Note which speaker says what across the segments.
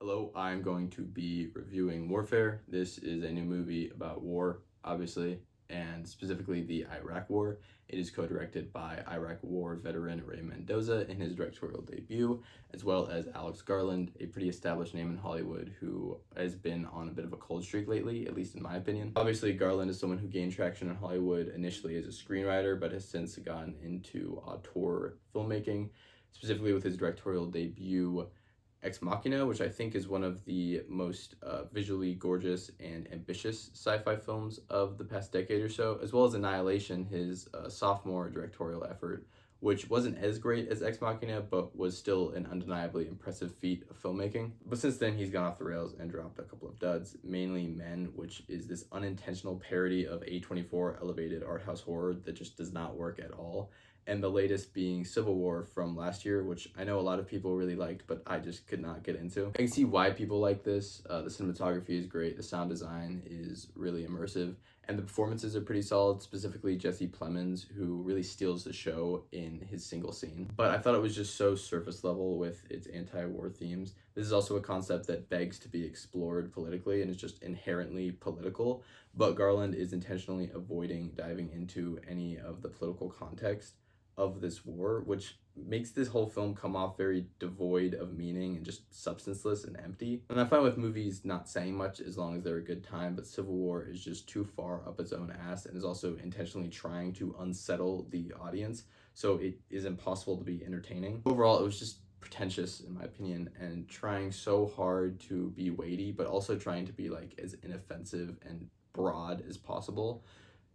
Speaker 1: Hello, I'm going to be reviewing Warfare. This is a new movie about war, obviously, and specifically the Iraq War. It is co-directed by Iraq War veteran Mendoza in his directorial debut, as well as Alex Garland, a pretty established name in Hollywood who has been on a bit of a cold streak lately, at least in my opinion. Obviously, Garland is someone who gained traction in Hollywood initially as a screenwriter, but has since gotten into auteur filmmaking, specifically with his directorial debut Ex Machina, which I think is one of the most visually gorgeous and ambitious sci-fi films of the past decade or so, as well as Annihilation, his sophomore directorial effort, which wasn't as great as Ex Machina, but was still an undeniably impressive feat of filmmaking. But since then, he's gone off the rails and dropped a couple of duds, mainly Men, which is this unintentional parody of A24 elevated art house horror that just does not work at all, and the latest being Civil War from last year, which I know a lot of people really liked, but I just could not get into. I can see why people like this. The cinematography is great, the sound design is really immersive, and the performances are pretty solid, specifically Jesse Plemons, who really steals the show in his single scene. But I thought it was just so surface level with its anti-war themes. This is also a concept that begs to be explored politically and is just inherently political, but Garland is intentionally avoiding diving into any of the political context of this war, which makes this whole film come off very devoid of meaning and just substanceless and empty. And I'm fine with movies not saying much as long as they're a good time, but Civil War is just too far up its own ass and is also intentionally trying to unsettle the audience, so it is impossible to be entertaining. Overall, it was just pretentious in my opinion, and trying so hard to be weighty, but also trying to be like as inoffensive and broad as possible.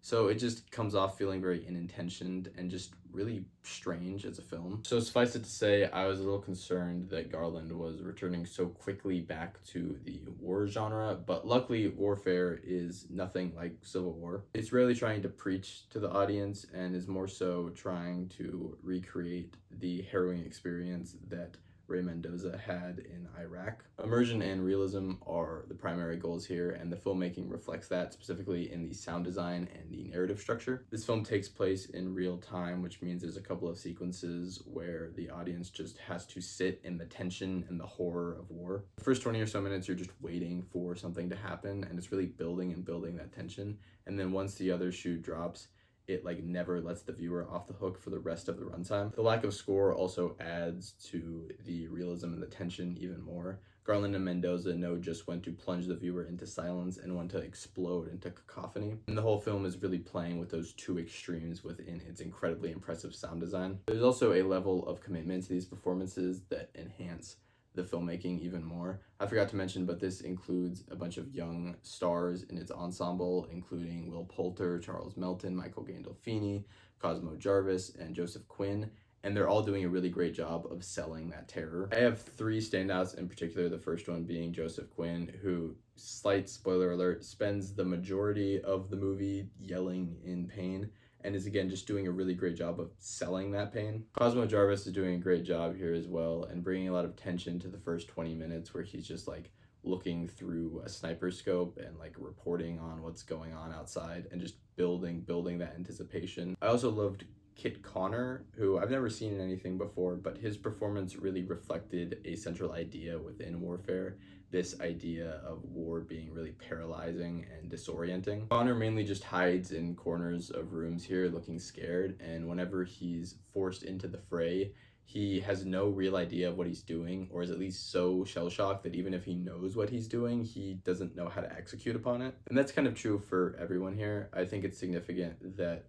Speaker 1: So it just comes off feeling very inintentioned and just really strange as a film. So suffice it to say, I was a little concerned that Garland was returning so quickly back to the war genre, but luckily Warfare is nothing like Civil War. It's rarely trying to preach to the audience and is more so trying to recreate the harrowing experience that Mendoza had in Iraq. Immersion and realism are the primary goals here, and the filmmaking reflects that, specifically in the sound design and the narrative structure. This film takes place in real time, which means there's a couple of sequences where the audience just has to sit in the tension and the horror of war. The first 20 or so minutes, you're just waiting for something to happen, and it's really building and building that tension. And then once the other shoe drops, it like never lets the viewer off the hook for the rest of the runtime. The lack of score also adds to the realism and the tension even more. Garland and Mendoza know just when to plunge the viewer into silence and when to explode into cacophony. And the whole film is really playing with those two extremes within its incredibly impressive sound design. There's also a level of commitment to these performances that enhance the filmmaking even more. I forgot to mention, but this includes a bunch of young stars in its ensemble, including Will Poulter, Charles Melton, Michael Gandolfini, Cosmo Jarvis, and Joseph Quinn, and they're all doing a really great job of selling that terror. I have three standouts in particular, the first one being Joseph Quinn, who, slight spoiler alert, spends the majority of the movie yelling in pain, and is again just doing a really great job of selling that pain. Cosmo Jarvis is doing a great job here as well, and bringing a lot of tension to the first 20 minutes where he's just like looking through a sniper scope and like reporting on what's going on outside and just building that anticipation. I also loved Kit Connor, who I've never seen in anything before, but his performance really reflected a central idea within Warfare, this idea of war being really paralyzing and disorienting. Connor mainly just hides in corners of rooms here looking scared, and whenever he's forced into the fray, he has no real idea of what he's doing, or is at least so shell-shocked that even if he knows what he's doing, he doesn't know how to execute upon it. And that's kind of true for everyone here. I think it's significant that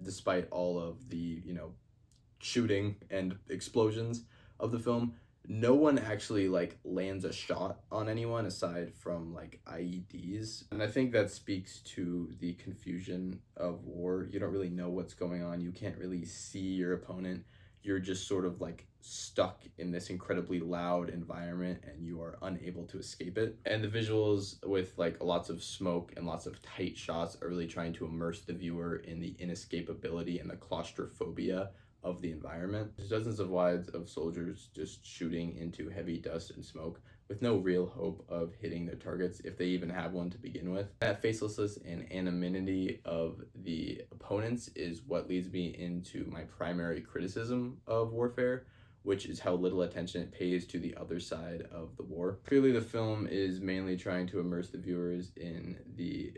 Speaker 1: despite all of the, shooting and explosions of the film, no one actually like lands a shot on anyone aside from like IEDs. And I think that speaks to the confusion of war. You don't really know what's going on. You can't really see your opponent. You're just sort of like stuck in this incredibly loud environment and you are unable to escape it. And the visuals with like lots of smoke and lots of tight shots are really trying to immerse the viewer in the inescapability and the claustrophobia of the environment. There's dozens of wides of soldiers just shooting into heavy dust and smoke with no real hope of hitting their targets, if they even have one to begin with. That facelessness and anonymity of the opponents is what leads me into my primary criticism of Warfare, which is how little attention it pays to the other side of the war. Clearly, the film is mainly trying to immerse the viewers in the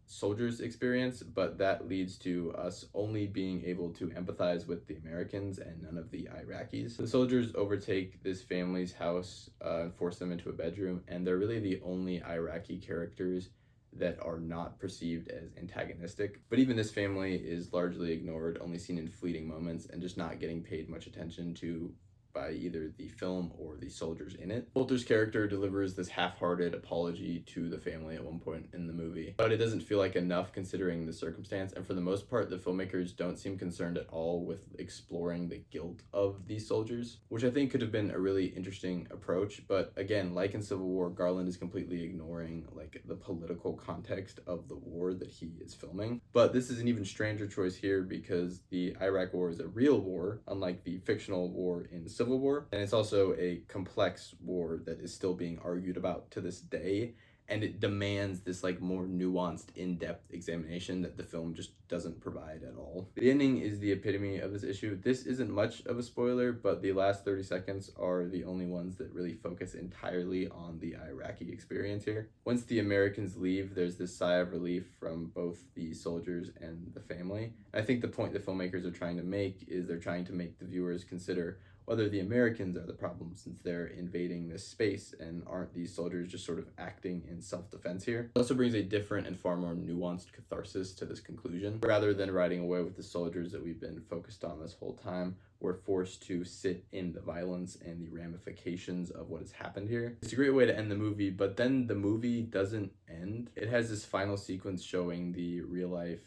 Speaker 1: soldiers' experience, but that leads to us only being able to empathize with the Americans and none of the Iraqis. The soldiers overtake this family's house and force them into a bedroom, and they're really the only Iraqi characters that are not perceived as antagonistic. But even this family is largely ignored, only seen in fleeting moments, and just not getting paid much attention to by either the film or the soldiers in it. Coulter's character delivers this half-hearted apology to the family at one point in the movie, but it doesn't feel like enough considering the circumstance, and for the most part, the filmmakers don't seem concerned at all with exploring the guilt of these soldiers, which I think could have been a really interesting approach, but again, like in Civil War, Garland is completely ignoring like the political context of the war that he is filming. But this is an even stranger choice here because the Iraq War is a real war, unlike the fictional war in Civil War, and it's also a complex war that is still being argued about to this day, and it demands this like more nuanced, in-depth examination that the film just doesn't provide at all. The ending is the epitome of this issue. This isn't much of a spoiler, but the last 30 seconds are the only ones that really focus entirely on the Iraqi experience here. Once the Americans leave, there's this sigh of relief from both the soldiers and the family. I think the point the filmmakers are trying to make is they're trying to make the viewers consider whether the Americans are the problem since they're invading this space, and aren't these soldiers just sort of acting in self-defense here. It also brings a different and far more nuanced catharsis to this conclusion. Rather than riding away with the soldiers that we've been focused on this whole time, we're forced to sit in the violence and the ramifications of what has happened here. It's a great way to end the movie, but then the movie doesn't end. It has this final sequence showing the real-life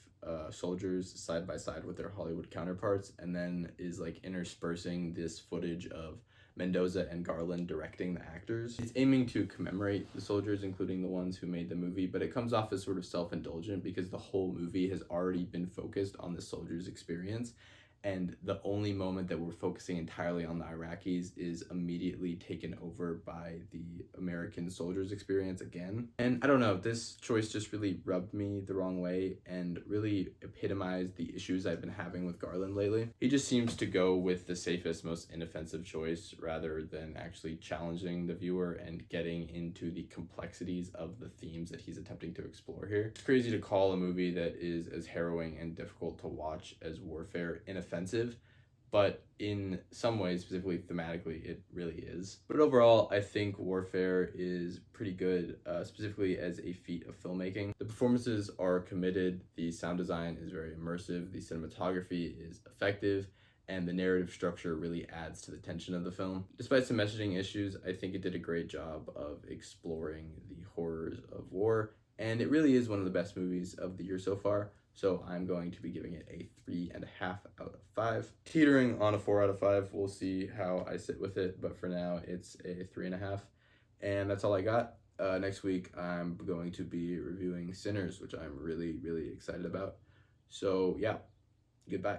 Speaker 1: soldiers side by side with their Hollywood counterparts, and then is like interspersing this footage of Mendoza and Garland directing the actors. It's aiming to commemorate the soldiers, including the ones who made the movie, but it comes off as sort of self-indulgent because the whole movie has already been focused on the soldiers' experience, and the only moment that we're focusing entirely on the Iraqis is immediately taken over by the American soldiers' experience again. And I don't know, this choice just really rubbed me the wrong way and really epitomized the issues I've been having with Garland lately. He just seems to go with the safest, most inoffensive choice rather than actually challenging the viewer and getting into the complexities of the themes that he's attempting to explore here. It's crazy to call a movie that is as harrowing and difficult to watch as Warfare inoffensive, but in some ways, specifically thematically, it really is. But overall, I think Warfare is pretty good, specifically as a feat of filmmaking. The performances are committed, the sound design is very immersive, the cinematography is effective, and the narrative structure really adds to the tension of the film. Despite some messaging issues, I think it did a great job of exploring the horrors of war, and it really is one of the best movies of the year so far. So I'm going to be giving it a 3.5 out of 5. Teetering on a 4 out of 5. We'll see how I sit with it, but for now it's a 3.5. And that's all I got. Next week I'm going to be reviewing Sinners, which I'm really, really excited about. So yeah, goodbye.